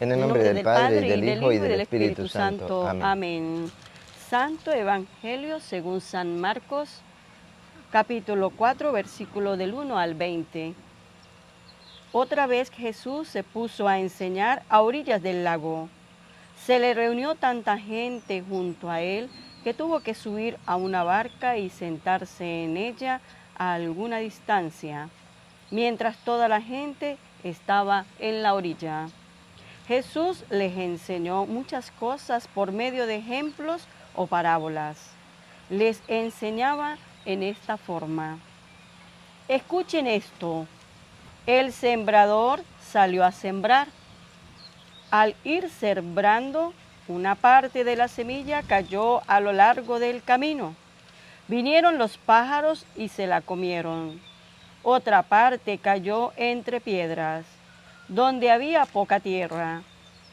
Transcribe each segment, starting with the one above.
En el En el nombre nombre del del Padre, y Padre, del y del Hijo, y Hijo, y del del Espíritu Espíritu Santo. Santo. Amén. Amén. Santo Evangelio según San Marcos, capítulo 4, versículo del 1 al 20. Otra vez Jesús se puso a enseñar a orillas del lago. Se le reunió tanta gente junto a él que tuvo que subir a una barca y sentarse en ella a alguna distancia, mientras toda la gente estaba en la orilla. Jesús les enseñó muchas cosas por medio de ejemplos o parábolas. Les enseñaba en esta forma. Escuchen esto. El sembrador salió a sembrar. Al ir sembrando, una parte de la semilla cayó a lo largo del camino. Vinieron los pájaros y se la comieron. Otra parte cayó entre piedras, donde había poca tierra,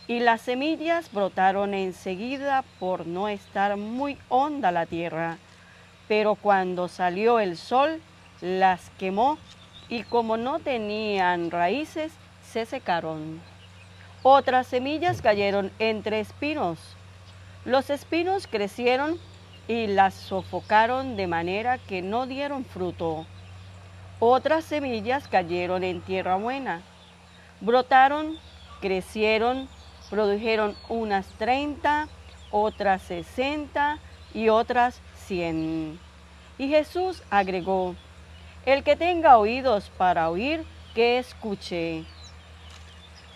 y las semillas brotaron enseguida por no estar muy honda la tierra. Pero cuando salió el sol, las quemó, y como no tenían raíces, se secaron. Otras semillas cayeron entre espinos. Los espinos crecieron y las sofocaron de manera que no dieron fruto. Otras semillas cayeron en tierra buena. Brotaron, crecieron, produjeron unas 30, otras 60 y otras 100. Y Jesús agregó, el que tenga oídos para oír, que escuche.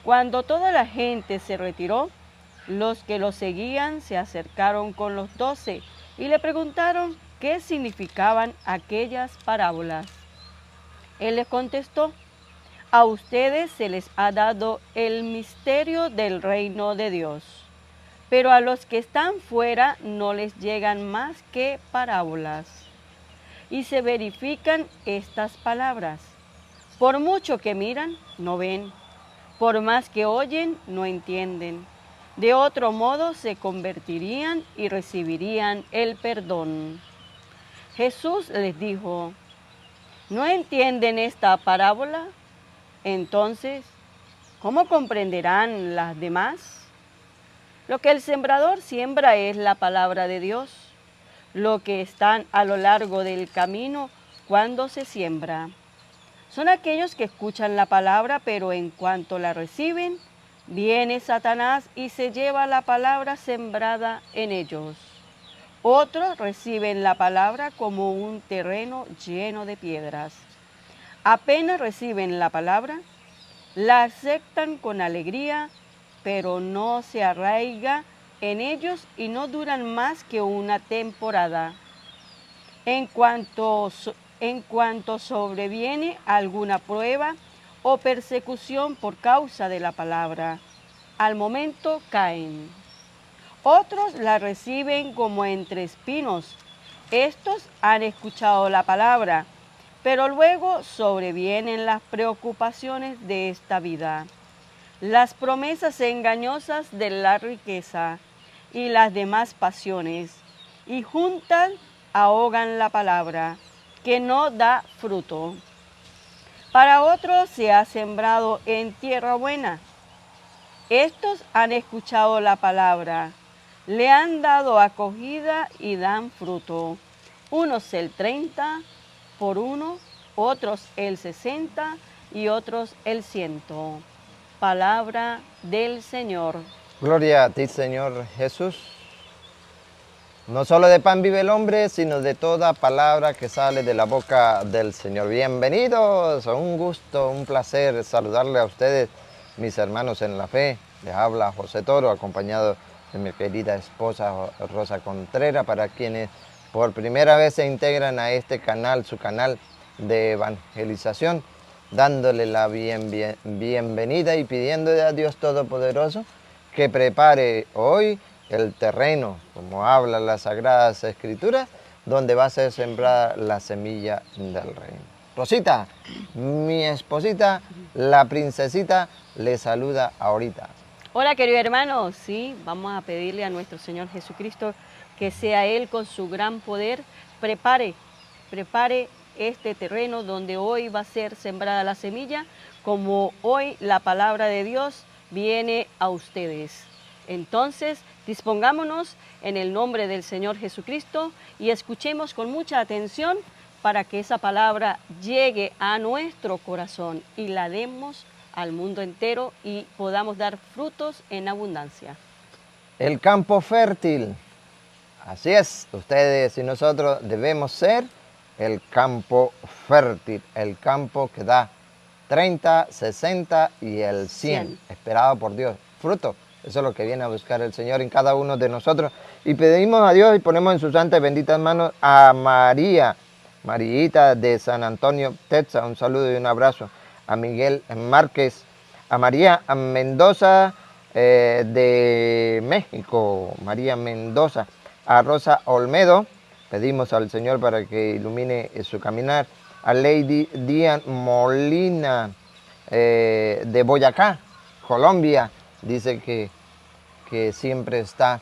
Cuando toda la gente se retiró, los que lo seguían se acercaron con los 12 y le preguntaron qué significaban aquellas parábolas. Él les contestó, a ustedes se les ha dado el misterio del reino de Dios, pero a los que están fuera no les llegan más que parábolas. Y se verifican estas palabras. Por mucho que miran, no ven. Por más que oyen, no entienden. De otro modo se convertirían y recibirían el perdón. Jesús les dijo, ¿no entienden esta parábola? Entonces, ¿cómo comprenderán las demás? Lo que el sembrador siembra es la palabra de Dios, lo que están a lo largo del camino cuando se siembra. Son aquellos que escuchan la palabra, pero en cuanto la reciben, viene Satanás y se lleva la palabra sembrada en ellos. Otros reciben la palabra como un terreno lleno de piedras. Apenas reciben la palabra, la aceptan con alegría, pero no se arraiga en ellos y no duran más que una temporada. En cuanto, sobreviene alguna prueba o persecución por causa de la palabra, al momento caen. Otros la reciben como entre espinos. Estos han escuchado la palabra, pero luego sobrevienen las preocupaciones de esta vida, las promesas engañosas de la riqueza y las demás pasiones, y juntas ahogan la palabra, que no da fruto. Para otros se ha sembrado en tierra buena. Estos han escuchado la palabra, le han dado acogida y dan fruto. Unos el 30 por uno, otros el 60 y otros el 100. Palabra del Señor. Gloria a ti, Señor Jesús. No solo de pan vive el hombre, sino de toda palabra que sale de la boca del Señor. Bienvenidos, un gusto, un placer saludarle a ustedes, mis hermanos en la fe. Les habla José Toro, acompañado de mi querida esposa Rosa Contreras, para quienes por primera vez se integran a este canal, su canal de evangelización, dándole la bienvenida y pidiéndole a Dios Todopoderoso que prepare hoy el terreno, como habla las Sagradas Escrituras, donde va a ser sembrada la semilla del reino. Rosita, mi esposita, la princesita, le saluda ahorita. Hola, querido hermano. Sí, vamos a pedirle a nuestro Señor Jesucristo que sea Él con su gran poder, prepare este terreno donde hoy va a ser sembrada la semilla, como hoy la palabra de Dios viene a ustedes. Entonces, dispongámonos en el nombre del Señor Jesucristo y escuchemos con mucha atención para que esa palabra llegue a nuestro corazón y la demos al mundo entero y podamos dar frutos en abundancia. El campo fértil. Así es, ustedes y nosotros debemos ser el campo fértil, el campo que da 30, 60 y el 100, esperado por Dios. Fruto, eso es lo que viene a buscar el Señor en cada uno de nosotros. Y pedimos a Dios y ponemos en sus santas y benditas manos a María, Mariita de San Antonio, Texas, un saludo y un abrazo. A Miguel Márquez, a María Mendoza de México, María Mendoza. A Rosa Olmedo, pedimos al Señor para que ilumine su caminar. A Lady Dian Molina de Boyacá, Colombia, dice que siempre está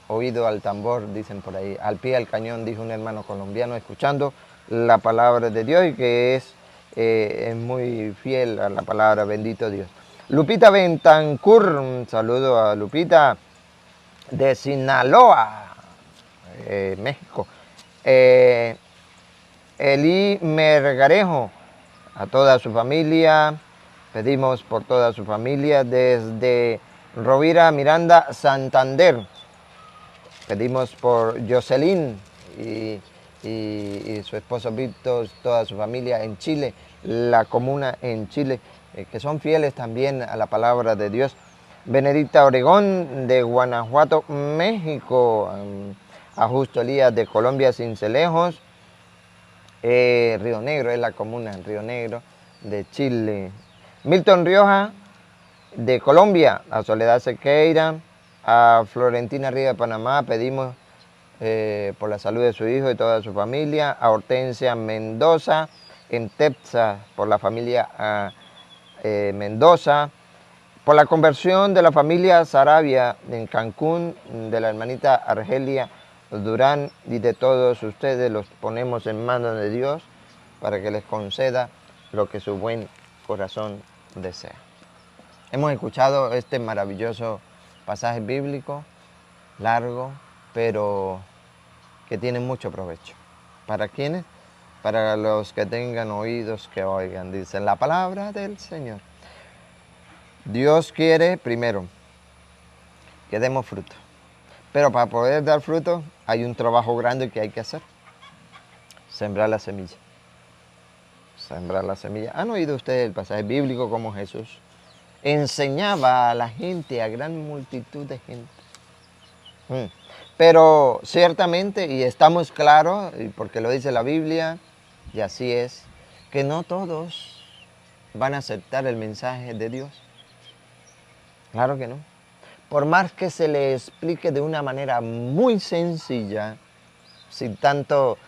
oído al tambor, dicen por ahí, al pie del cañón, dijo un hermano colombiano, escuchando la palabra de Dios y que es muy fiel a la palabra, bendito Dios. Lupita Bentancur, un saludo a Lupita de Sinaloa, México. Eli Mergarejo, a toda su familia, pedimos por toda su familia desde Rovira, Miranda, Santander. Pedimos por Jocelyn y su esposo Víctor, toda su familia en Chile, la comuna en Chile, que son fieles también a la palabra de Dios. Benedicta Oregón de Guanajuato, México. A Justo Elías de Colombia, Cincelejos. Río Negro es la comuna, Río Negro de Chile. Milton Rioja de Colombia, a Soledad Sequeira, a Florentina Ríos de Panamá, pedimos por la salud de su hijo y toda su familia. A Hortensia Mendoza en Texas, por la familia Mendoza. Por la conversión de la familia Sarabia en Cancún, de la hermanita Argelia Durán y de todos ustedes, los ponemos en manos de Dios para que les conceda lo que su buen corazón desea. Hemos escuchado este maravilloso pasaje bíblico, largo, pero que tiene mucho provecho. ¿Para quiénes? Para los que tengan oídos que oigan, dice la palabra del Señor. Dios quiere, primero, que demos fruto. Pero para poder dar fruto hay un trabajo grande que hay que hacer. Sembrar la semilla. Sembrar la semilla. ¿Han oído ustedes el pasaje bíblico como Jesús enseñaba a la gente, a gran multitud de gente? Pero ciertamente, y estamos claros, porque lo dice la Biblia, y así es, que no todos van a aceptar el mensaje de Dios. Claro que no. Por más que se le explique de una manera muy sencilla, sin tanto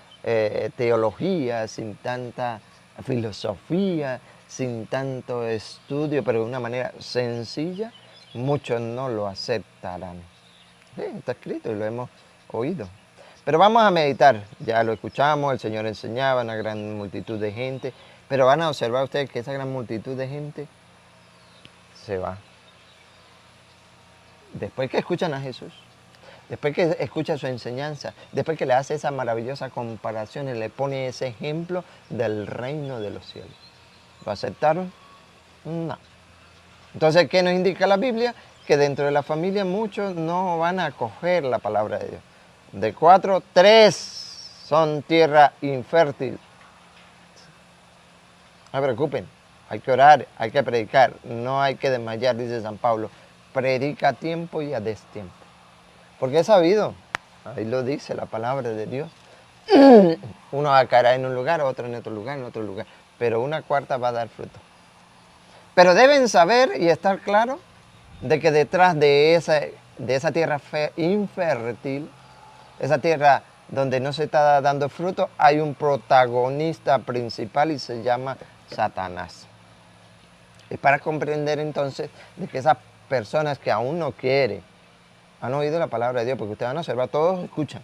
teología, sin tanta filosofía, sin tanto estudio, pero de una manera sencilla, muchos no lo aceptarán. Sí, está escrito y lo hemos oído. Pero vamos a meditar, ya lo escuchamos, el Señor enseñaba a una gran multitud de gente, pero van a observar ustedes que esa gran multitud de gente se va. Después que escuchan a Jesús, después que escuchan su enseñanza, después que le hace esa maravillosa comparación y le pone ese ejemplo del reino de los cielos. ¿Lo aceptaron? No. Entonces, ¿qué nos indica la Biblia? Que dentro de la familia muchos no van a acoger la palabra de Dios. De 4, 3 son tierra infértil. No se preocupen, hay que orar, hay que predicar, no hay que desmayar, dice San Pablo. Predica a tiempo y a destiempo. Porque es sabido, ahí lo dice la palabra de Dios. Uno va a caer en un lugar, otro en otro lugar, pero una cuarta va a dar fruto. Pero deben saber y estar claros de que detrás de esa tierra infértil, esa tierra donde no se está dando fruto, hay un protagonista principal y se llama Satanás. Es para comprender entonces de que esas personas que aún no quieren, han oído la palabra de Dios, porque ustedes van a observar, todos escuchan,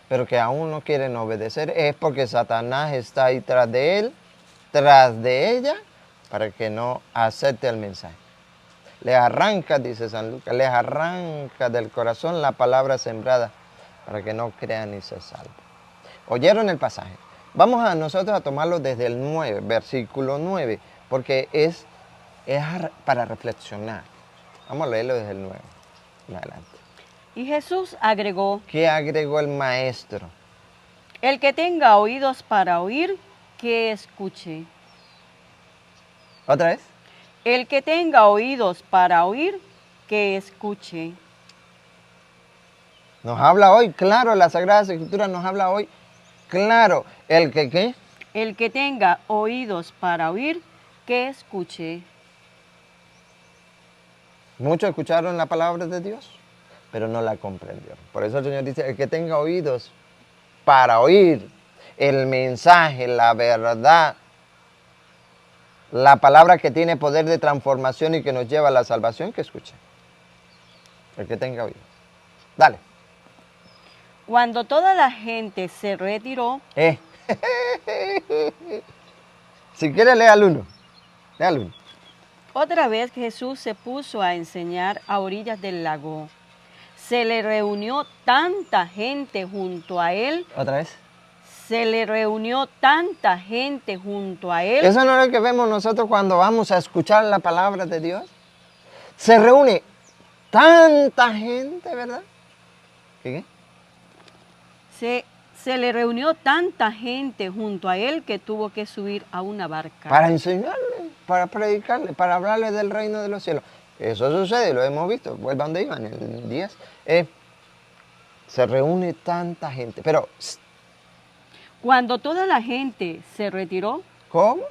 pero que aún no quieren obedecer, es porque Satanás está ahí tras de él, tras de ella, para que no acepte el mensaje. Les arranca, dice San Lucas, les arranca del corazón la palabra sembrada para que no crean ni se salven. ¿Oyeron el pasaje? Vamos a nosotros a tomarlo desde el 9, versículo 9, porque es para reflexionar. Vamos a leerlo desde el 9 en adelante. Y Jesús agregó, ¿Qué agregó el maestro? el que tenga oídos para oír, que escuche. ¿Otra vez? El que tenga oídos para oír, que escuche. Nos habla hoy, claro, la Sagrada Escritura nos habla hoy, claro, el que ¿qué? El que tenga oídos para oír, que escuche. Muchos escucharon la palabra de Dios, pero no la comprendieron. Por eso el Señor dice, el que tenga oídos para oír el mensaje, la verdad, la palabra que tiene poder de transformación y que nos lleva a la salvación, que escuche. El que tenga oídos. Dale. Cuando toda la gente se retiró, Si quiere, lea al 1. Lea al 1. otra vez Jesús se puso a enseñar a orillas del lago. Se le reunió tanta gente junto a él. ¿Otra vez? Se le reunió tanta gente junto a él. Eso no es lo que vemos nosotros cuando vamos a escuchar la palabra de Dios. Se reúne tanta gente, ¿verdad? ¿Qué? Se le reunió tanta gente junto a él que tuvo que subir a una barca. Para enseñarle, para predicarle, para hablarle del reino de los cielos. Eso sucede, lo hemos visto. Vuelva donde iban en 10. Se reúne tanta gente. Pero, Cuando toda la gente se retiró, ¿cómo?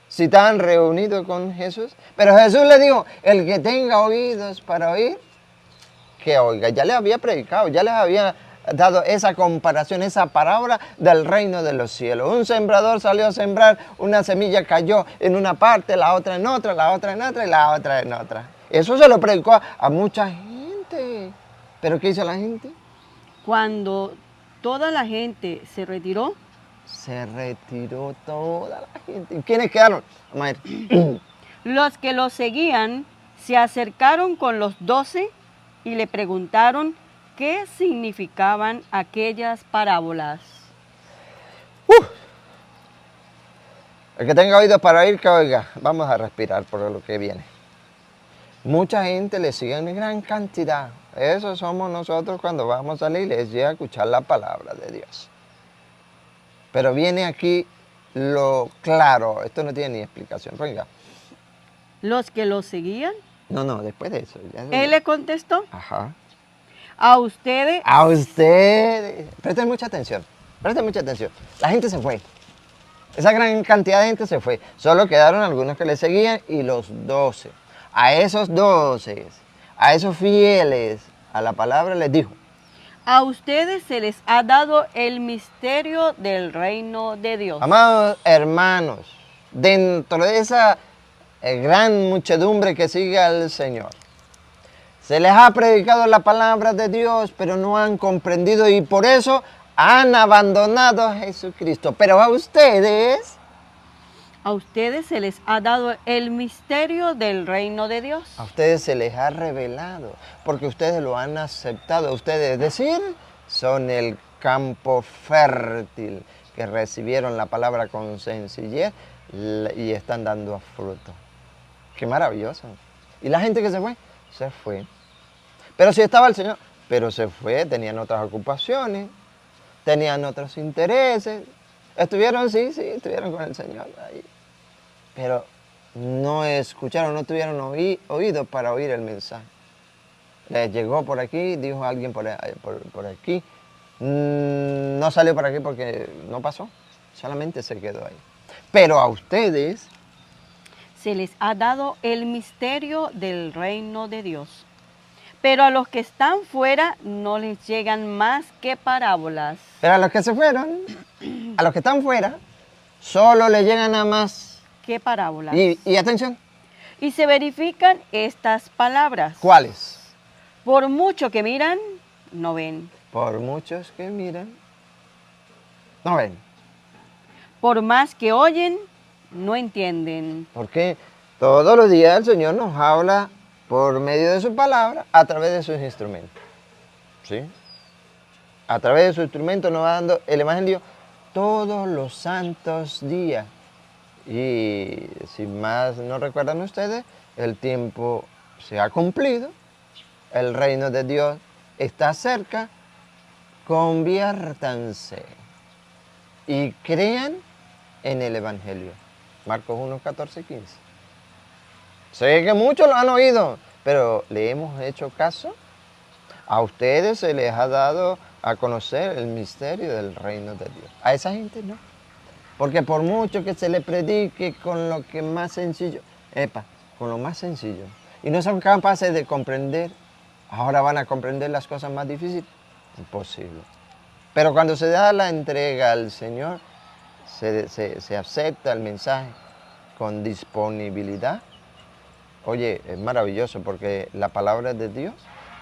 Si estaban reunidos con Jesús. Pero Jesús le dijo, el que tenga oídos para oír, que oiga. Ya les había predicado, ya les había dado esa comparación, esa parábola del reino de los cielos. Un sembrador salió a sembrar, una semilla cayó en una parte, la otra en otra, la otra en otra y la otra en otra. Eso se lo predicó a mucha gente. ¿Pero qué hizo la gente? cuando toda la gente se retiró, Se retiró toda la gente. ¿Y quiénes quedaron? Vamos a ver. los que lo seguían se acercaron con los 12 y le preguntaron qué significaban aquellas parábolas. El que tenga oídos para oír, que oiga. Vamos a respirar por lo que viene. Mucha gente le sigue en gran cantidad. Eso somos nosotros cuando vamos a la iglesia a escuchar la palabra de Dios. Pero viene aquí lo claro. Esto no tiene ni explicación. Venga. Los que lo seguían, No, después de eso. él le contestó, Ajá. a ustedes, A ustedes. Presten mucha atención. Presten mucha atención. La gente se fue. Esa gran cantidad de gente se fue. Solo quedaron algunos que le seguían y los 12. A esos 12, a esos fieles a la palabra les dijo, a ustedes se les ha dado el misterio del reino de Dios. amados hermanos, dentro de esa gran muchedumbre que sigue al Señor, se les ha predicado la palabra de Dios, pero no han comprendido y por eso han abandonado a Jesucristo. Pero a ustedes se les ha dado el misterio del reino de Dios. A ustedes se les ha revelado, porque ustedes lo han aceptado. Ustedes, es decir, son el campo fértil que recibieron la palabra con sencillez y están dando fruto. ¡Qué maravilloso! ¿Y la gente que se fue? Se fue. Pero si estaba el Señor, pero se fue, tenían otras ocupaciones, tenían otros intereses. Estuvieron, sí, estuvieron con el Señor ahí. Pero no escucharon, no tuvieron oído para oír el mensaje. Les llegó por aquí, dijo alguien por aquí. No salió por aquí porque no pasó, solamente se quedó ahí. Pero a ustedes se les ha dado el misterio del reino de Dios. Pero a los que están fuera no les llegan más que parábolas. Pero a los que se fueron, a los que están fuera, solo le llegan a más. ¿Qué parábolas? Y atención. Y se verifican estas palabras. ¿Cuáles? Por mucho que miran, no ven. Por muchos que miran, no ven. Por más que oyen, no entienden. Porque todos los días el Señor nos habla por medio de su palabra a través de sus instrumentos. ¿Sí? A través de su instrumento nos va dando el Evangelio todos los santos días. Y si más no recuerdan ustedes, el tiempo se ha cumplido, el reino de Dios está cerca, conviértanse y crean en el Evangelio. Marcos 1, 14, 15. Sé que muchos lo han oído, pero ¿le hemos hecho caso? A ustedes se les ha dado a conocer el misterio del reino de Dios. A esa gente no. Porque por mucho que se le predique con lo que más sencillo, con lo más sencillo, y no son capaces de comprender, ahora van a comprender las cosas más difíciles. Imposible. Pero cuando se da la entrega al Señor, se acepta el mensaje con disponibilidad. Oye, es maravilloso porque la palabra de Dios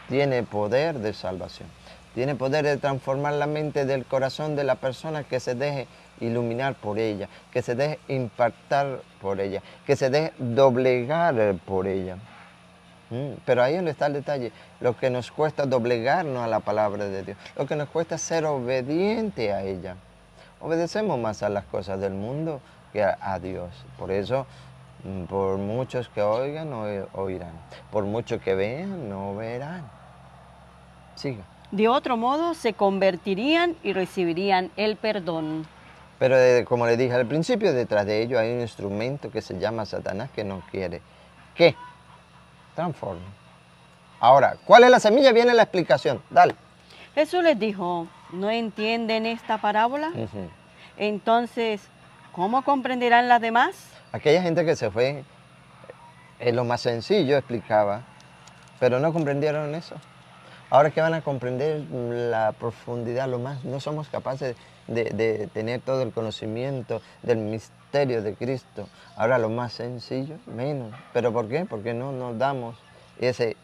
tiene poder de salvación. Tiene poder de transformar la mente del corazón de la persona que se deje iluminar por ella, que se deje impactar por ella, que se deje doblegar por ella. Pero ahí donde está el detalle, lo que nos cuesta doblegarnos a la palabra de Dios, lo que nos cuesta ser obediente a ella. Obedecemos más a las cosas del mundo que a Dios. Por eso, por muchos que oigan, no oirán. Por muchos que vean, no verán. Siga. De otro modo, se convertirían y recibirían el perdón. Pero como le dije al principio, detrás de ello hay un instrumento que se llama Satanás que no quiere. ¿Qué? Transforme. Ahora, ¿cuál es la semilla? Viene la explicación. Dale. Jesús les dijo, ¿no entienden esta parábola? Entonces, ¿cómo comprenderán las demás? Aquella gente que se fue, es lo más sencillo, explicaba, pero no comprendieron eso. Ahora que van a comprender la profundidad, lo más, no somos capaces de tener todo el conocimiento del misterio de Cristo. Ahora lo más sencillo, menos. ¿Pero por qué? Porque no nos damos ese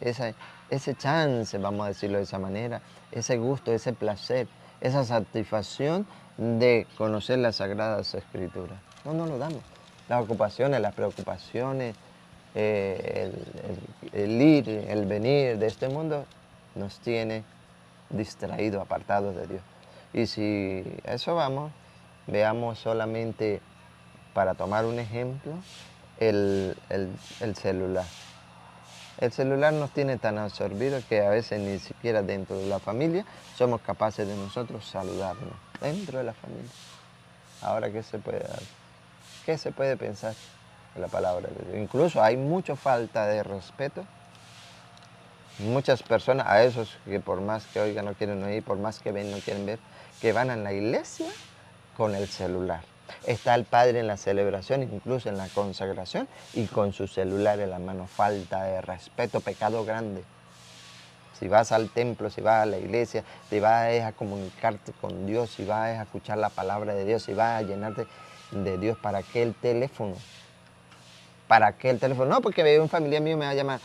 chance, vamos a decirlo de esa manera, ese gusto, ese placer, esa satisfacción de conocer las Sagradas Escrituras. No nos lo damos. Las ocupaciones, las preocupaciones, el ir, el venir de este mundo nos tiene distraídos, apartados de Dios. Y si eso vamos, veamos solamente, para tomar un ejemplo, el celular. El celular nos tiene tan absorbidos que a veces ni siquiera dentro de la familia somos capaces de nosotros saludarnos, dentro de la familia. Ahora, ¿qué se puede dar? ¿Qué se puede pensar de la palabra de Dios? Incluso hay mucha falta de respeto. Muchas personas, a esos que por más que oigan no quieren oír, por más que ven no quieren ver, que van a la iglesia con el celular. Está el padre en la celebración, incluso en la consagración, y con su celular en la mano. Falta de respeto, pecado grande. Si vas al templo, si vas a la iglesia, si vas a comunicarte con Dios, si vas a escuchar la palabra de Dios, si vas a llenarte de Dios, ¿para qué el teléfono? ¿Para qué el teléfono? No, porque un familiar mío me va a llamar.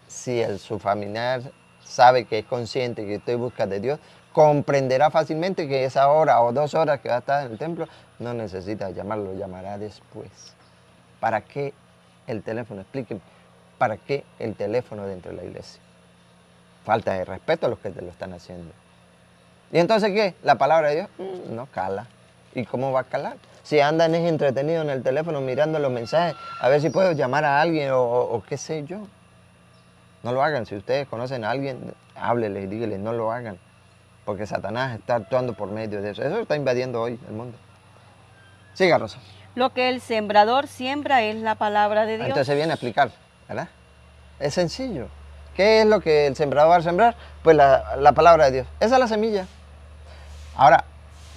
Si su familiar sabe que es consciente que estoy en busca de Dios, comprenderá fácilmente que esa hora o 2 horas que va a estar en el templo no necesita llamarlo, llamará después. ¿Para qué el teléfono? Explíqueme. ¿Para qué el teléfono dentro de la iglesia? Falta de respeto a los que te lo están haciendo. ¿Y entonces qué? La palabra de Dios no cala. ¿Y cómo va a calar? Si andan entretenidos en el teléfono mirando los mensajes, a ver si puedo llamar a alguien o qué sé yo. No lo hagan. Si ustedes conocen a alguien, hábleles y díganles, no lo hagan. Porque Satanás está actuando por medio de eso. Eso está invadiendo hoy el mundo. Siga, Rosa. Lo que el sembrador siembra es la palabra de Dios. Entonces viene a explicar, ¿verdad? Es sencillo. ¿Qué es lo que el sembrador va a sembrar? Pues la palabra de Dios. Esa es la semilla. Ahora,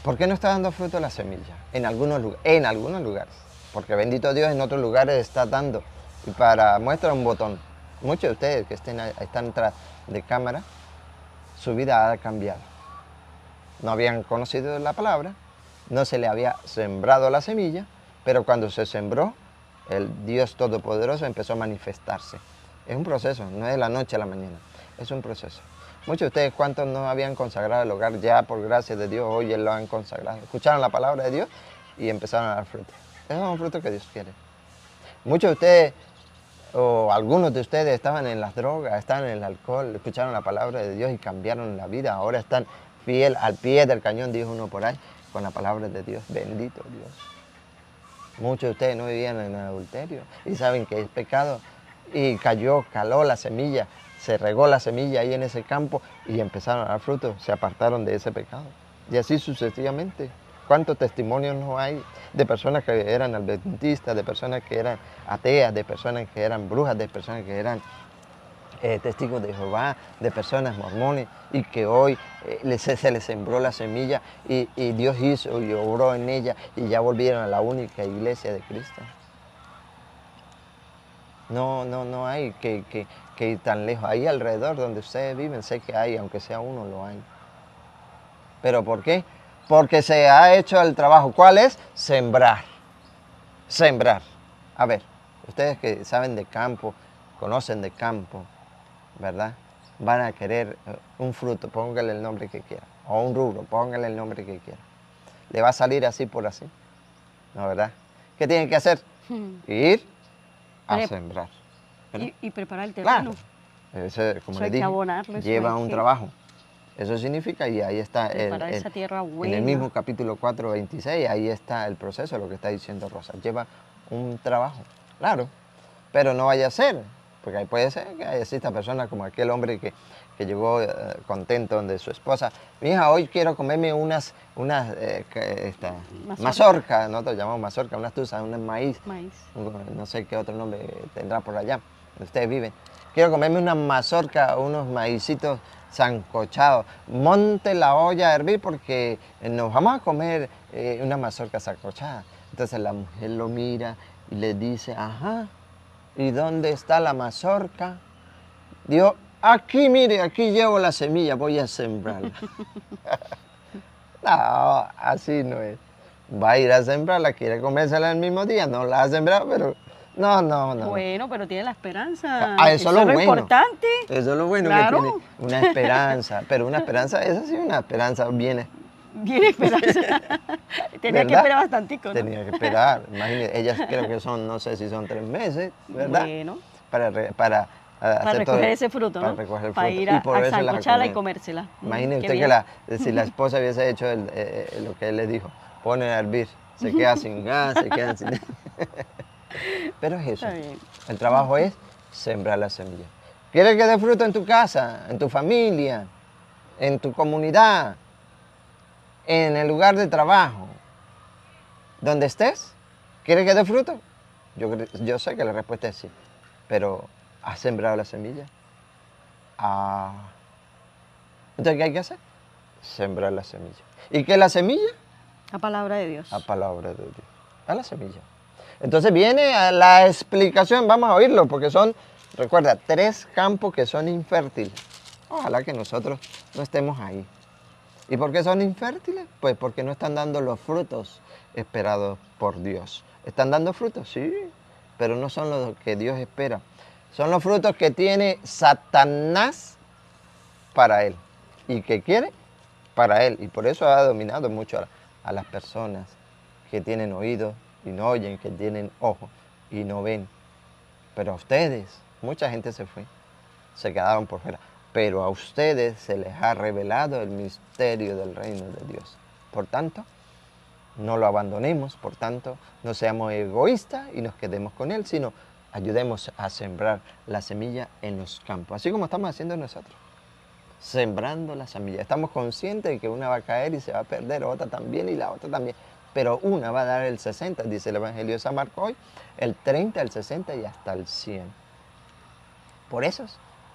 ¿por qué no está dando fruto la semilla? En algunos lugares. Porque bendito Dios, en otros lugares está dando. Y para muestra un botón. Muchos de ustedes que están detrás de cámara, su vida ha cambiado. No habían conocido la palabra, no se le había sembrado la semilla, pero cuando se sembró, el Dios Todopoderoso empezó a manifestarse. Es un proceso, no es de la noche a la mañana, es un proceso. Muchos de ustedes, ¿cuántos no habían consagrado el hogar? Ya por gracia de Dios, hoy lo han consagrado. Escucharon la palabra de Dios y empezaron a dar fruto. Esos son frutos que Dios quiere. Muchos de ustedes, o algunos de ustedes, estaban en las drogas, estaban en el alcohol, escucharon la palabra de Dios y cambiaron la vida. Ahora están fiel al pie del cañón, dijo uno por ahí, con la palabra de Dios. Bendito Dios. Muchos de ustedes no vivían en el adulterio y saben que es pecado. Y caló la semilla, se regó la semilla ahí en ese campo y empezaron a dar frutos, se apartaron de ese pecado. Y así sucesivamente. ¿Cuántos testimonios no hay de personas que eran adventistas, de personas que eran ateas, de personas que eran brujas, de personas que eran testigos de Jehová, de personas mormones, y que hoy se les sembró la semilla y Dios hizo y obró en ella y ya volvieron a la única iglesia de Cristo? No hay que ir tan lejos. Ahí alrededor donde ustedes viven, sé que hay, aunque sea uno, lo hay. ¿Pero por qué? Porque se ha hecho el trabajo. ¿Cuál es? Sembrar. Sembrar. A ver, ustedes que saben de campo, conocen de campo, ¿verdad? Van a querer un fruto, póngale el nombre que quiera. O un rubro, póngale el nombre que quiera. ¿Le va a salir así por así? No, ¿verdad? ¿Qué tienen que hacer? Ir a sembrar. Y preparar el Claro. terreno. Como Eso le hay que dije, abonarlo, eso lleva hay un que trabajo. Eso significa, y ahí está preparar esa tierra en el buena. mismo capítulo 4, 26, ahí está el proceso, lo que está diciendo Rosa. Lleva un trabajo, claro, pero no vaya a ser, porque ahí puede ser que exista personas como aquel hombre que llegó contento donde su esposa. Mi hija, hoy quiero comerme unas mazorca, nosotros llamamos mazorca, unas tuzas, un maíz. Maíz. No sé qué otro nombre tendrá por allá, donde ustedes viven. Quiero comerme una mazorca, unos maicitos sancochados. Monte la olla a hervir porque nos vamos a comer una mazorca sancochada. Entonces la mujer lo mira y le dice, ajá, ¿y dónde está la mazorca? Dijo, aquí, mire, aquí llevo la semilla, voy a sembrarla. No, así no es. Va a ir a sembrarla, quiere comérsela el mismo día, no la ha sembrado, pero no. Bueno, pero tiene la esperanza. Eso es lo bueno. Importante. Eso es lo bueno, Claro. que tiene una esperanza, pero una esperanza, esa sí, una esperanza bien. Bien esperanza. Tenía que esperar bastantico, ¿no? Tenía que esperar. Imagínate, ellas creo que son, no sé si son 3 meses, ¿verdad? Bueno. Para hacer recoger todo, ese fruto, para ¿no? recoger el Para fruto. ir Y por a eso las sancocharla y comer. comérsela. Imagine Qué usted bien. que si la esposa hubiese hecho lo que él le dijo, pone a hervir, se queda sin gas, se quedan sin... Pero es eso. Está bien. El trabajo es sembrar la semilla. ¿Quieres que dé fruto en tu casa, en tu familia, en tu comunidad, en el lugar de trabajo, donde estés? ¿Quieres que dé fruto? Yo sé que la respuesta es sí, pero ¿has sembrado la semilla? Entonces, ¿qué hay que hacer? Sembrar la semilla. ¿Y qué es la semilla? La palabra de Dios. La palabra de Dios. A la semilla. Entonces viene a la explicación, vamos a oírlo, porque son, recuerda, 3 campos que son infértiles. Ojalá que nosotros no estemos ahí. ¿Y por qué son infértiles? Pues porque no están dando los frutos esperados por Dios. ¿Están dando frutos? Sí, pero no son los que Dios espera. Son los frutos que tiene Satanás para él. ¿Y que quiere? Para él. Y por eso ha dominado mucho a las personas que tienen oídos y no oyen, que tienen ojos y no ven. Pero a ustedes, mucha gente se fue, se quedaron por fuera. Pero a ustedes se les ha revelado el misterio del reino de Dios. Por tanto, no lo abandonemos, por tanto, no seamos egoístas y nos quedemos con Él, sino ayudemos a sembrar la semilla en los campos, así como estamos haciendo nosotros, sembrando la semilla. Estamos conscientes de que una va a caer y se va a perder, otra también y la otra también, pero una va a dar el 60, dice el Evangelio de San Marcos hoy, el 30, el 60 y hasta el 100. Por eso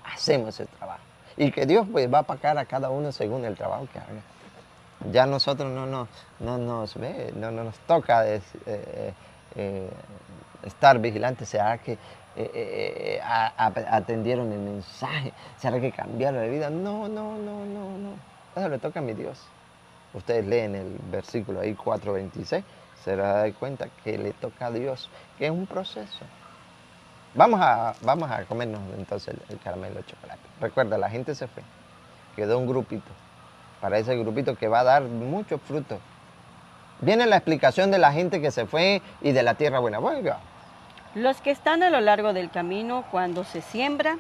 hacemos el trabajo. Y que Dios pues va a pagar a cada uno según el trabajo que haga. Ya nosotros no nos toca estar vigilantes. ¿Será que atendieron el mensaje? ¿Será que cambiaron de vida? No. Eso le toca a mi Dios. Ustedes leen el versículo ahí 4:26, se dan cuenta que le toca a Dios, que es un proceso. Vamos a comernos entonces el caramelo de chocolate. Recuerda, la gente se fue. Quedó un grupito. Para ese grupito que va a dar mucho fruto. Viene la explicación de la gente que se fue y de la tierra buena. Oiga, Los que están a lo largo del camino cuando se siembra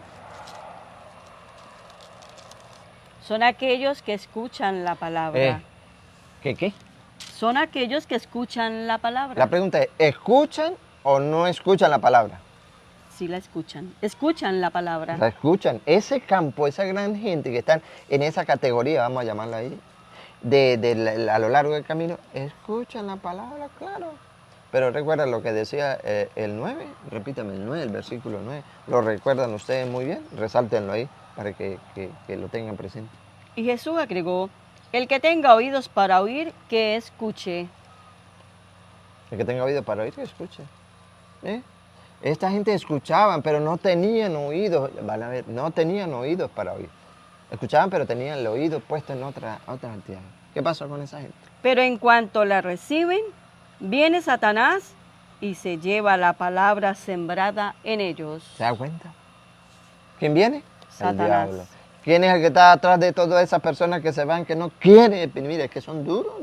son aquellos que escuchan la palabra. ¿Qué? Son aquellos que escuchan la La palabra. pregunta es, ¿escuchan o no escuchan la palabra? Sí la escuchan. Escuchan la palabra. La escuchan. Ese campo, esa gran gente que están en esa categoría, vamos a llamarla ahí, a lo largo del camino, escuchan la palabra, claro. Pero recuerda lo que decía el 9, repítame el 9, el versículo 9. ¿Lo recuerdan ustedes muy bien? Resáltenlo ahí para que lo tengan presente. Y Jesús agregó, el que tenga oídos para oír, que escuche. El que tenga oído para oír, que escuche. ¿Eh? Esta gente escuchaban, pero no tenían oídos, van a ver, no tenían oídos para oír. Escuchaban, pero tenían el oído puesto en otra actividad. ¿Qué pasó con esa gente? Pero en cuanto la reciben, viene Satanás y se lleva la palabra sembrada en ellos. ¿Se da cuenta? ¿Quién viene? Satanás. El diablo. ¿Quién es el que está atrás de todas esas personas que se van, que no quieren? Mire, es que son duros.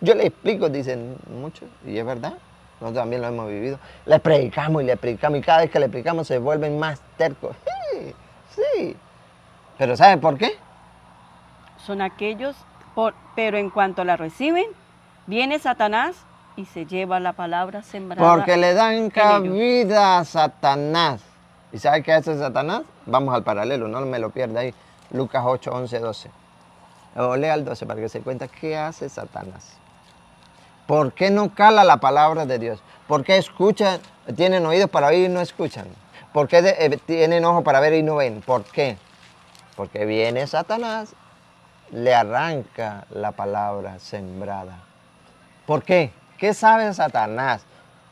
Yo les explico, dicen muchos, y es verdad. Nosotros también lo hemos vivido. Les predicamos, y cada vez que les predicamos se vuelven más tercos. Sí. Pero ¿saben por qué? Son aquellos, pero en cuanto la reciben, viene Satanás y se lleva la palabra sembrada. Porque le dan ellos. cabida a Satanás. ¿Y sabe qué hace Satanás? Vamos al paralelo, no me lo pierda ahí. Lucas 8, 11, 12. O lea el 12 para que se dé cuenta qué hace Satanás. ¿Por qué no cala la palabra de Dios? ¿Por qué escuchan, tienen oídos para oír y no escuchan? ¿Por qué tienen ojos para ver y no ven? ¿Por qué? Porque viene Satanás, le arranca la palabra sembrada. ¿Por qué? ¿Qué sabe Satanás?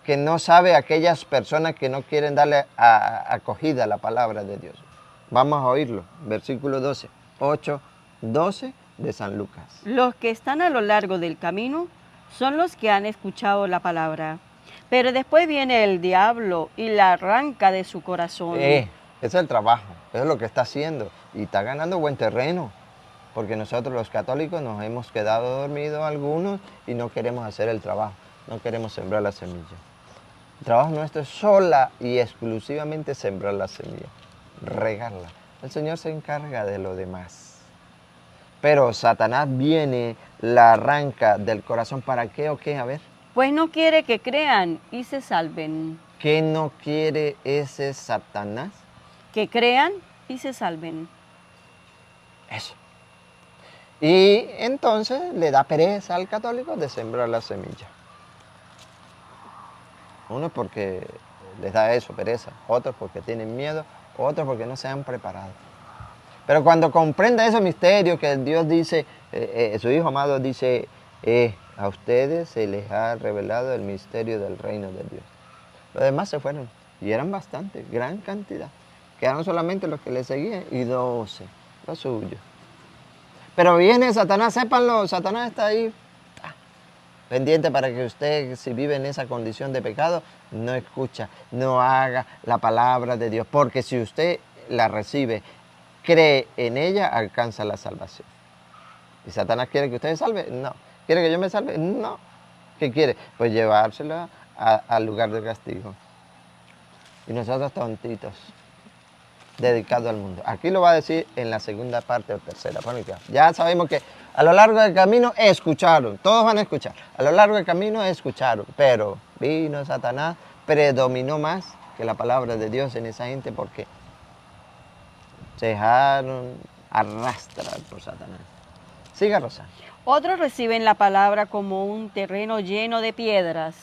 Que no sabe aquellas personas que no quieren darle acogida a la palabra de Dios. Vamos a oírlo. Versículo 12. 8, 12 de San Lucas. Los que están a lo largo del camino son los que han escuchado la palabra. Pero después viene el diablo y la arranca de su corazón. Ese es el trabajo. Eso es lo que está haciendo. Y está ganando buen terreno. Porque nosotros los católicos nos hemos quedado dormidos algunos y no queremos hacer el trabajo. No queremos sembrar la semilla. El trabajo nuestro es sola y exclusivamente sembrar la semilla, regarla. El Señor se encarga de lo demás. Pero Satanás viene, la arranca del corazón. ¿Para qué o qué? A ver. Pues no quiere que crean y se salven. ¿Qué no quiere ese Satanás? Que crean y se salven. Eso. Y entonces le da pereza al católico de sembrar la semilla. Unos porque les da eso, pereza, otros porque tienen miedo, otros porque no se han preparado. Pero cuando comprenda ese misterio que Dios dice, su Hijo amado dice, a ustedes se les ha revelado el misterio del reino de Dios. Los demás se fueron, y eran bastantes, gran cantidad. Quedaron solamente los que le seguían y 12, los suyos. Pero viene Satanás, sépanlo, Satanás está ahí. Pendiente para que usted, si vive en esa condición de pecado, no escucha, no haga la palabra de Dios. Porque si usted la recibe, cree en ella, alcanza la salvación. ¿Y Satanás quiere que usted se salve? No. ¿Quiere que yo me salve? No. ¿Qué quiere? Pues llevársela al lugar del castigo. Y nosotros tontitos, dedicados al mundo. Aquí lo va a decir en la segunda parte o tercera. Ya sabemos que a lo largo del camino escucharon, todos van a escuchar. A lo largo del camino escucharon, pero vino Satanás, predominó más que la palabra de Dios en esa gente porque se dejaron arrastrar por Satanás. Siga, Rosa. Otros reciben la palabra como un terreno lleno de piedras.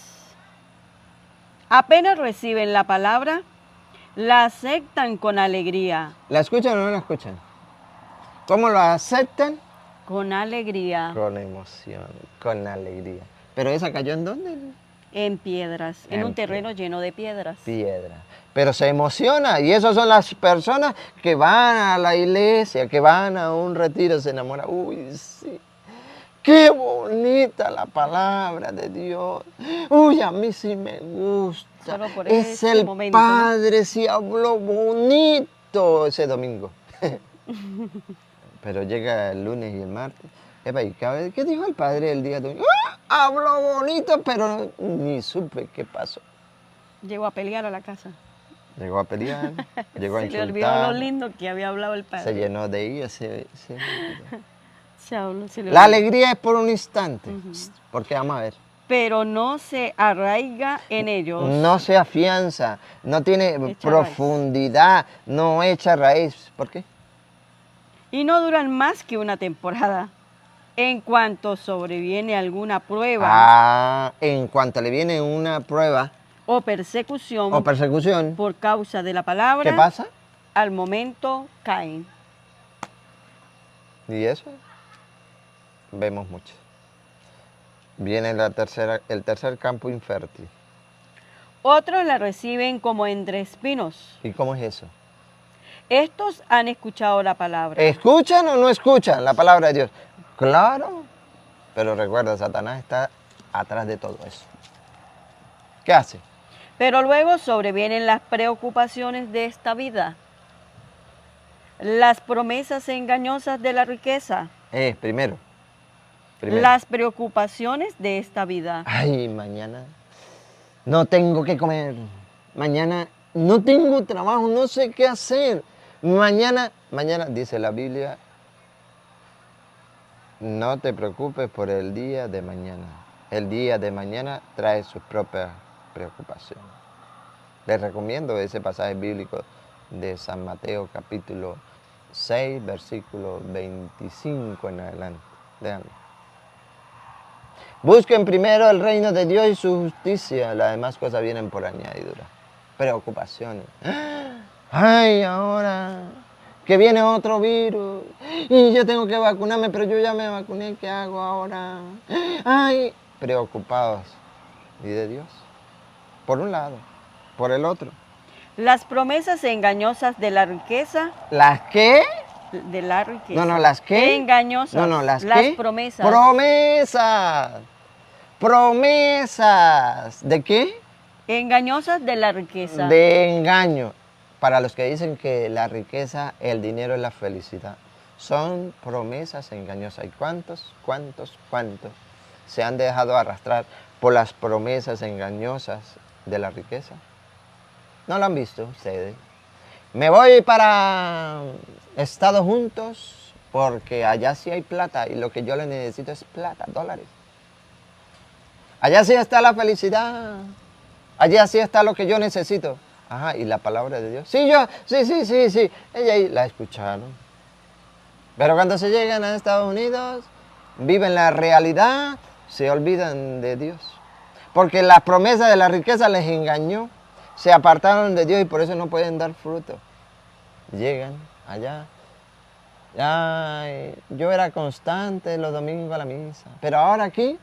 Apenas reciben la palabra, la aceptan con alegría. ¿La escuchan o no la escuchan? ¿Cómo lo aceptan? Con alegría. Con emoción, con alegría. ¿Pero esa cayó en dónde? En piedras, en un terreno piedras. lleno de piedras. Piedra. Pero se emociona y esas son las personas que van a la iglesia, que van a un retiro, se enamoran. Uy, sí. Qué bonita la palabra de Dios. Uy, a mí sí me gusta. Solo por Es ese el momento, ¿no? Padre, sí habló bonito ese domingo. Pero llega el lunes y el martes. Epa, ¿y qué dijo el padre el día domingo? ¡Ah! Habló bonito, pero ni supe qué pasó. Llegó a pelear a la casa. Llegó a pelear, llegó a Se le olvidó lo insultar, lindo que había hablado el se padre. llenó de ira, se le olvidó. Se le La olvidó. alegría es por un instante, Ujú. porque vamos a ver, Pero no se arraiga en ellos. no se afianza, no tiene Echa profundidad, no echa raíz. ¿Por qué? Y no duran más que una temporada. En cuanto sobreviene alguna prueba En cuanto le viene una prueba o persecución o persecución, por causa de la palabra, ¿qué pasa? al momento caen. Y eso vemos mucho. Viene el tercer campo infértil. Otros la reciben como entre espinos. ¿Y cómo es eso? Estos han escuchado la palabra. ¿Escuchan o no escuchan la palabra de Dios? Claro, pero recuerda, Satanás está atrás de todo eso. ¿Qué hace? Pero luego sobrevienen las preocupaciones de esta vida, las promesas engañosas de la riqueza, Primero. las preocupaciones de esta vida. Ay, mañana no tengo que comer. Mañana no tengo trabajo, no sé qué hacer. Mañana, dice la Biblia, no te preocupes por el día de mañana. El día de mañana trae sus propias preocupaciones. Les recomiendo ese pasaje bíblico de San Mateo capítulo 6, versículo 25 en adelante. Léanlo. Busquen primero el reino de Dios y su justicia. Las demás cosas vienen por añadidura. Preocupaciones. Ay, ahora que viene otro virus y yo tengo que vacunarme, pero yo ya me vacuné, ¿qué hago ahora? Ay, preocupados. ¿Y de Dios? Por un lado, por el otro. Las promesas engañosas de la riqueza. ¿Las qué? De la riqueza. No, ¿las qué? Engañosas. No, ¿las Las qué? promesas. Promesas. Promesas. ¿De qué? Engañosas de la riqueza. De engaño. Para los que dicen que la riqueza, el dinero es la felicidad. Son promesas engañosas. ¿Y cuántos se han dejado arrastrar por las promesas engañosas de la riqueza? ¿No lo han visto ustedes? Me voy para Estados Unidos porque allá sí hay plata y lo que yo le necesito es plata, dólares. Allá sí está la felicidad. Allá sí está lo que yo necesito. Ajá, y la palabra de Dios. Sí. Ella ahí la escucharon. Pero cuando se llegan a Estados Unidos, viven la realidad, se olvidan de Dios. Porque la promesa de la riqueza les engañó. Se apartaron de Dios y por eso no pueden dar fruto. Llegan allá. Ay, yo era constante los domingos a la misa. Pero ahora aquí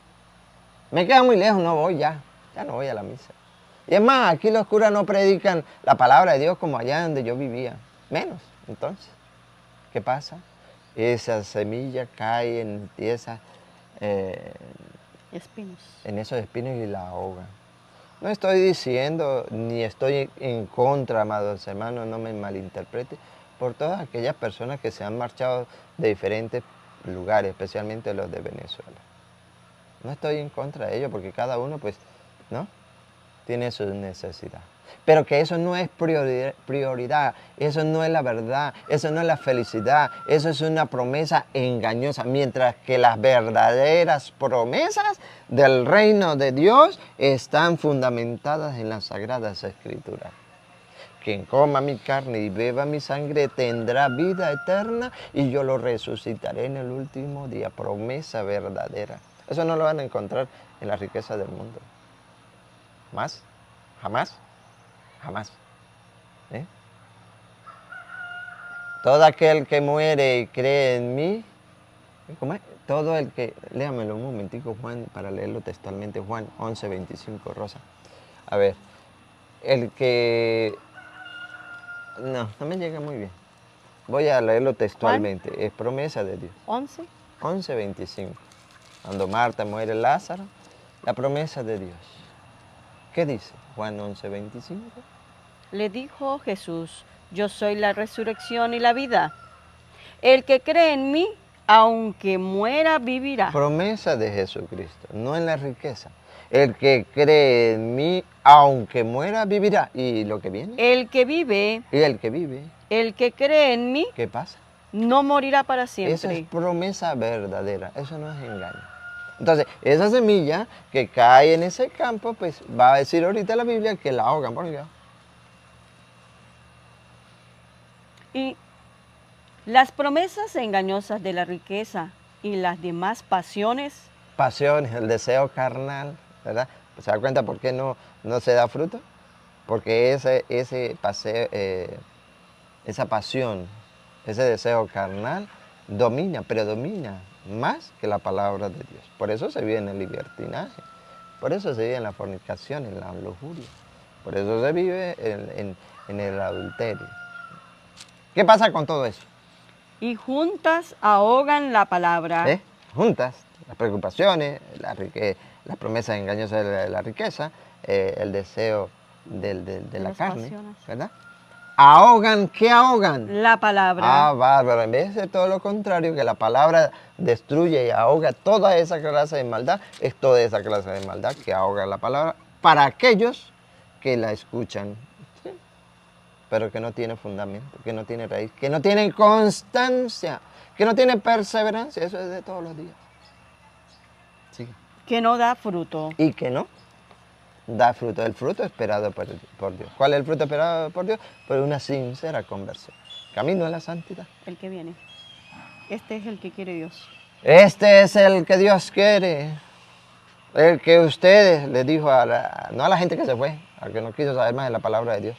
me queda muy lejos, no voy ya. Ya no voy a la misa. Y es más, aquí los curas no predican la palabra de Dios como allá donde yo vivía. Menos, entonces. ¿Qué pasa? Esa semilla cae en Espinos. en esos espinos y la ahogan. No estoy diciendo ni estoy en contra, amados hermanos, no me malinterprete, por todas aquellas personas que se han marchado de diferentes lugares, especialmente los de Venezuela. No estoy en contra de ellos porque cada uno, pues, ¿no? Tiene su necesidad. Pero que eso no es prioridad, eso no es la verdad, eso no es la felicidad, eso es una promesa engañosa. Mientras que las verdaderas promesas del reino de Dios están fundamentadas en las Sagradas Escrituras. Quien coma mi carne y beba mi sangre tendrá vida eterna y yo lo resucitaré en el último día. Promesa verdadera. Eso no lo van a encontrar en la riqueza del mundo. ¿Más? ¿Jamás? Jamás. ¿Eh? Todo aquel que muere y cree en mí, ¿cómo es? Todo el que, léamelo un momentico, Juan, para leerlo textualmente, Juan 11:25, Rosa. A ver, el que, no me llega muy bien. Voy a leerlo textualmente, es promesa de Dios. 11. 11:25. Cuando Marta muere Lázaro, la promesa de Dios. ¿Qué dice Juan 11:25? Le dijo Jesús, yo soy la resurrección y la vida. El que cree en mí, aunque muera vivirá. Promesa de Jesucristo, no en la riqueza. El que cree en mí, aunque muera, vivirá. ¿Y lo que viene? El que vive, Y el que vive, el que cree en mí, ¿qué pasa? no morirá para Esa es siempre. promesa verdadera, eso no es engaño. Entonces, esa semilla que cae en ese campo, pues va a decir ahorita la Biblia que la ahogan por Dios. Y las promesas engañosas de la riqueza y las demás pasiones Pasiones, el deseo carnal, ¿verdad? ¿Se da cuenta por qué no se da fruto? Porque esa pasión, ese deseo carnal predomina más que la palabra de Dios. Por eso se vive en el libertinaje, por eso se vive en la fornicación, en la lujuria, por eso se vive en el adulterio. ¿Qué pasa con todo eso? y juntas ahogan la palabra. Juntas, las preocupaciones, las promesas engañosas de la riqueza, el deseo de la Las carne, pasiones. ¿verdad? Ahogan, ¿qué ahogan? La palabra. Ah, bárbaro, en vez de ser todo lo contrario, que la palabra destruye y ahoga toda esa clase de maldad, es toda esa clase de maldad que ahoga la palabra para aquellos que la escuchan, ¿sí? Pero que no tiene fundamento, que no tiene raíz, que no tienen constancia, que no tienen perseverancia, eso es de todos los días. Sí. Que no da fruto. Y que no da fruto, el fruto esperado por Dios. ¿Cuál es el fruto esperado por Dios? Por una sincera conversión. Camino a la santidad. El que viene. Este es el que quiere Dios. Este es el que Dios quiere. El que ustedes le dijo no a la gente que se fue, al que no quiso saber más de la palabra de Dios.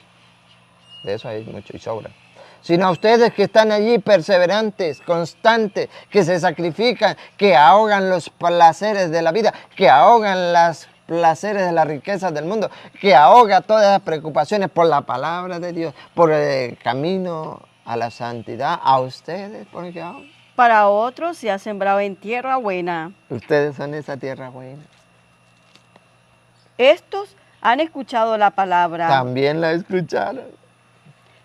De eso hay mucho y sobra. Sino a ustedes que están allí perseverantes, constantes, que se sacrifican, que ahogan los placeres de la vida, que ahogan los placeres de las riquezas del mundo, que ahoga todas las preocupaciones por la palabra de Dios, por el camino a la santidad. A ustedes, ¿por qué ahogan? Para otros se ha sembrado en tierra buena. Ustedes son esa tierra buena. Estos han escuchado la palabra. También la escucharon.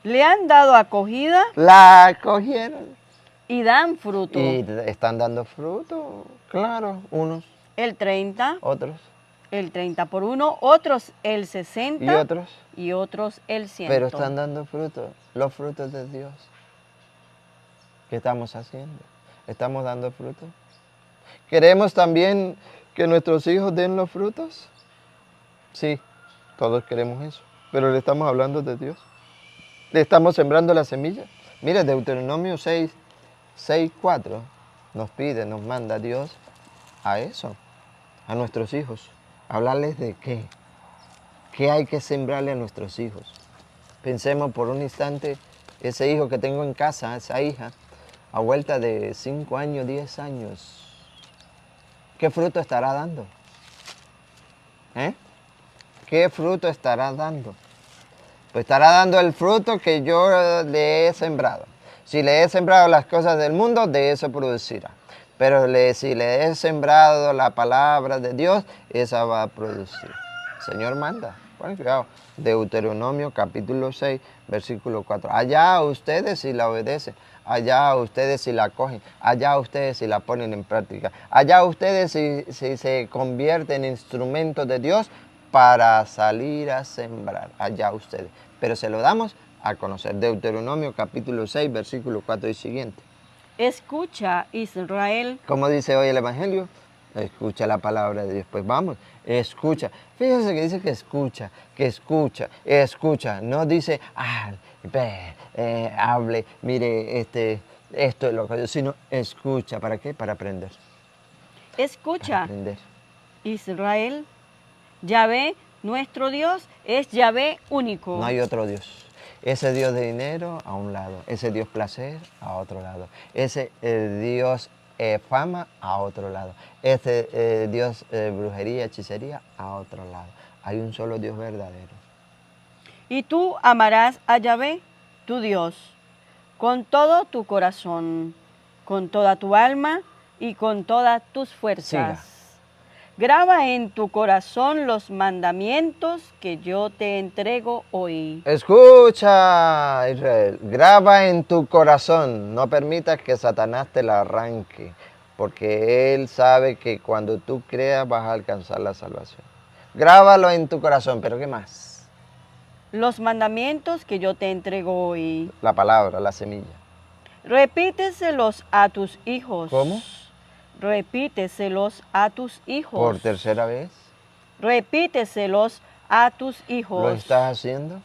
Le han dado acogida La acogieron. y dan fruto. Y están dando fruto, claro, unos, El 30, otros, el 30 por uno, otros el 60 y otros. el 100. Pero están dando fruto, los frutos de Dios. ¿Qué estamos haciendo? ¿Estamos dando fruto? ¿Queremos también que nuestros hijos den los frutos? Sí, todos queremos eso, pero le estamos hablando de Dios. Le estamos sembrando la semilla. Mira, Deuteronomio 6:4 nos pide, nos manda Dios a eso, a nuestros hijos. ¿Hablarles de qué? ¿Qué hay que sembrarle a nuestros hijos? Pensemos por un instante, ese hijo que tengo en casa, esa hija, a vuelta de 5 años, 10 años, ¿qué fruto estará dando? ¿Qué fruto estará dando? Pues estará dando el fruto que yo le he sembrado. Si le he sembrado las cosas del mundo, de eso producirá. Pero si le he sembrado la palabra de Dios, esa va a producir. El Señor manda. Bueno, cuidado. Deuteronomio capítulo 6, versículo 4. Allá ustedes si la obedecen. Allá ustedes si la cogen. Allá ustedes si la ponen en práctica. Allá ustedes si se convierten en instrumentos de Dios para salir a sembrar. Allá ustedes. Pero se lo damos a conocer. Deuteronomio capítulo 6, versículo 4 y siguiente. Escucha, Israel. ¿Cómo dice hoy el Evangelio? Escucha la palabra de Dios. Pues vamos, escucha. Fíjense que dice que escucha. No dice, hable, mire, esto es lo que yo, sino escucha. ¿Para qué? Para aprender. Escucha, Para aprender. Israel. Yahvé, nuestro Dios, es Yahvé único. No hay otro Dios. Ese Dios de dinero a un lado, ese Dios placer a otro lado, ese Dios fama a otro lado, ese Dios brujería, hechicería a otro lado. Hay un solo Dios verdadero. Y tú amarás a Yahvé, tu Dios, con todo tu corazón, con toda tu alma y con todas tus fuerzas. Siga. Graba en tu corazón los mandamientos que yo te entrego hoy. Escucha, Israel, graba en tu corazón, no permitas que Satanás te la arranque, porque él sabe que cuando tú creas vas a alcanzar la salvación. Grábalo en tu corazón, pero ¿qué más? Los mandamientos que yo te entrego hoy. La palabra, la semilla. Repíteselos a tus hijos. ¿Cómo? Repíteselos a tus hijos. ¿Por tercera vez? Repíteselos a tus ¿Lo hijos. estás haciendo?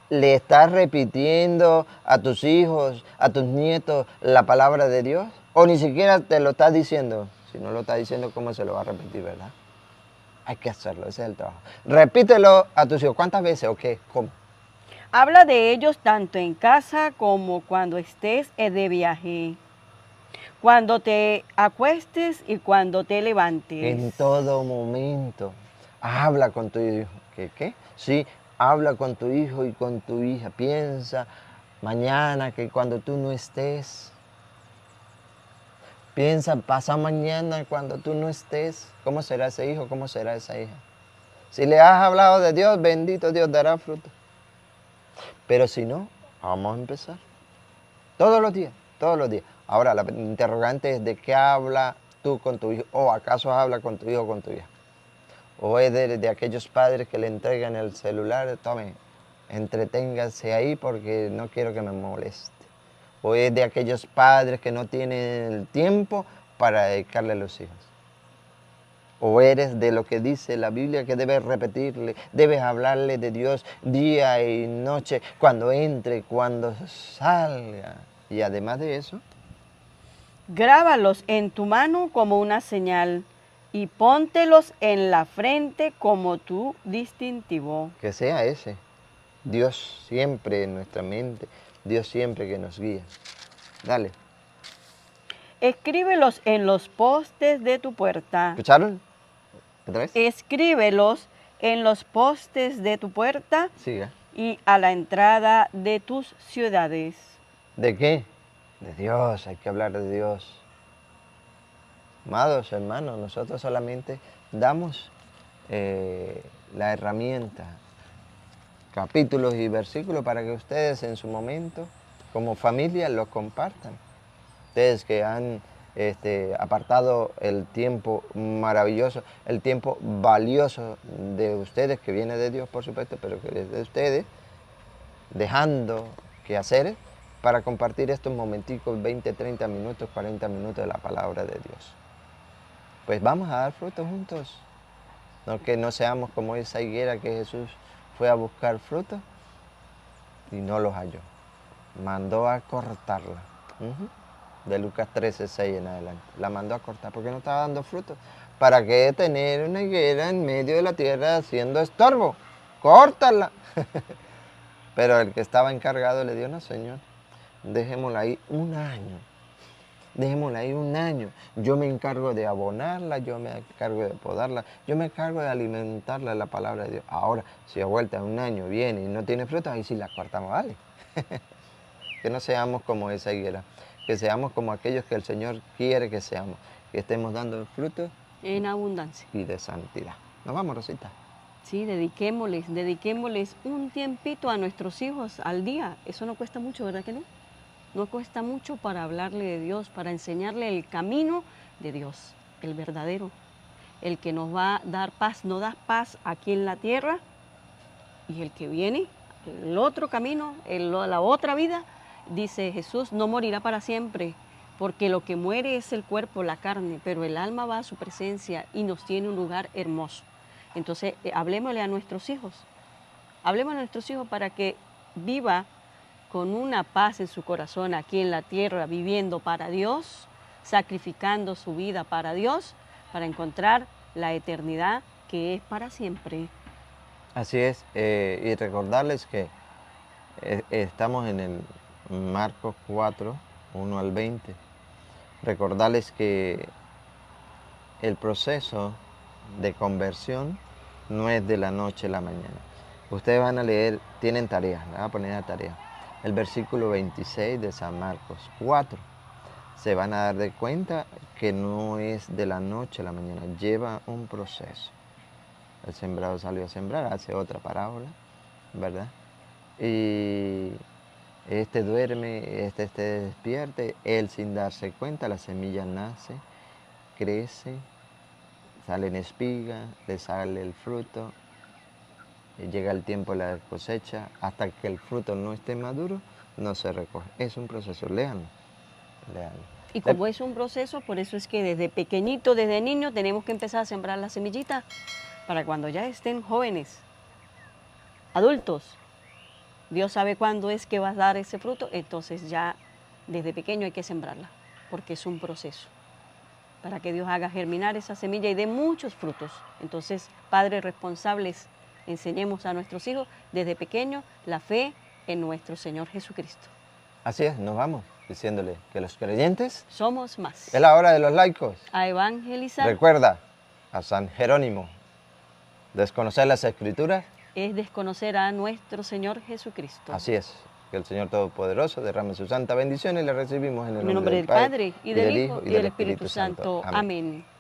¿Le estás repitiendo a tus hijos, a tus nietos la palabra de Dios? ¿O ni siquiera te lo estás diciendo? Si no lo estás diciendo, ¿cómo se lo va a repetir, verdad? Hay que hacerlo, ese es el trabajo. Repítelo a tus hijos. ¿Cuántas veces o qué? ¿Cómo? Habla de ellos tanto en casa como cuando estés de viaje, cuando te acuestes y cuando te levantes. En todo momento. Habla con tu hijo. ¿Qué? Sí, habla con tu hijo y con tu hija. Piensa mañana que cuando tú no estés. Piensa pasado mañana cuando tú no estés. ¿Cómo será ese hijo? ¿Cómo será esa hija? Si le has hablado de Dios, bendito Dios dará fruto. Pero si no, vamos a empezar. Todos los días, todos los días. Ahora, la interrogante es de qué habla tú con tu hijo, o acaso habla con tu hijo o con tu hija. O es de aquellos padres que le entregan el celular, tome, entreténgase ahí porque no quiero que me moleste. O es de aquellos padres que no tienen el tiempo para dedicarle a los hijos. O eres de lo que dice la Biblia que debes repetirle, debes hablarle de Dios día y noche, cuando entre, cuando salga. Y además de eso, Grábalos en tu mano como una señal y póntelos en la frente como tu distintivo. que sea ese. Dios siempre en nuestra mente, Dios siempre que nos guía. Dale. Escríbelos en los postes de tu puerta. ¿Escucharon? ¿Otra vez? Escríbelos en los postes de tu puerta Siga. y a la entrada de tus ciudades. ¿De qué? De Dios, hay que hablar de Dios. Amados hermanos, nosotros solamente damos la herramienta, capítulos y versículos para que ustedes en su momento, como familia, los compartan. Ustedes que han apartado el tiempo maravilloso, el tiempo valioso de ustedes, que viene de Dios, por supuesto, pero que es de ustedes, dejando que hacer para compartir estos momenticos, 20, 30 minutos, 40 minutos de la palabra de Dios. Pues vamos a dar frutos juntos. No que no seamos como esa higuera que Jesús fue a buscar frutos y no los halló. Mandó a cortarla. De Lucas 13, 6 en adelante. La mandó a cortar porque no estaba dando frutos. ¿Para qué tener una higuera en medio de la tierra haciendo estorbo? ¡Córtala! Pero el que estaba encargado le dijo, no, Señor, dejémosla ahí un año. Dejémosla ahí un año. Yo me encargo de abonarla, yo me encargo de podarla, yo me encargo de alimentarla la palabra de Dios. Ahora, si a vuelta un año viene y no tiene frutos, ahí sí la cortamos, ¿vale? Que no seamos como esa higuera, que seamos como aquellos que el Señor quiere que seamos, que estemos dando frutos En abundancia. y de santidad. Nos vamos, Rosita. Sí, dediquémosles un tiempito a nuestros hijos al día. Eso no cuesta mucho, ¿verdad que no? No cuesta mucho para hablarle de Dios, para enseñarle el camino de Dios, el verdadero, el que nos va a dar paz, no da paz aquí en la tierra, y el que viene, el otro camino, la otra vida, dice Jesús, no morirá para siempre, porque lo que muere es el cuerpo, la carne, pero el alma va a su presencia y nos tiene un lugar hermoso. Entonces, hablemosle a nuestros hijos para que viva con una paz en su corazón aquí en la tierra, viviendo para Dios, sacrificando su vida para Dios, para encontrar la eternidad que es para siempre. Así es, y recordarles que estamos en el Marcos 4, 1 al 20. Recordarles que el proceso de conversión no es de la noche a la mañana. Ustedes van a leer, tienen tareas, le van a poner a tarea. El versículo 26 de San Marcos 4. se van a dar de cuenta que no es de la noche a la mañana, lleva un proceso. El sembrado salió a sembrar, hace otra parábola, ¿verdad? Y este duerme, este despierte, él sin darse cuenta, la semilla nace, crece, sale en espiga, le sale el fruto, y llega el tiempo de la cosecha, hasta que el fruto no esté maduro, no se recoge. Es un proceso, léanlo, léanlo. Y como es un proceso, por eso es que desde pequeñito, desde niño, tenemos que empezar a sembrar la semillita para cuando ya estén jóvenes, adultos. Dios sabe cuándo es que va a dar ese fruto, entonces ya desde pequeño hay que sembrarla, porque es un proceso para que Dios haga germinar esa semilla y dé muchos frutos. Entonces, padres responsables, enseñemos a nuestros hijos desde pequeño la fe en nuestro Señor Jesucristo. Así es, nos vamos diciéndole que los creyentes Somos más. es la hora de los laicos. A evangelizar Recuerda a San Jerónimo, desconocer las escrituras. es desconocer a nuestro Señor Jesucristo. Así es, que el Señor Todopoderoso derrame su santa bendición y le recibimos en el En el nombre del Padre, y del Hijo, y del Espíritu Santo. Amén. Amén.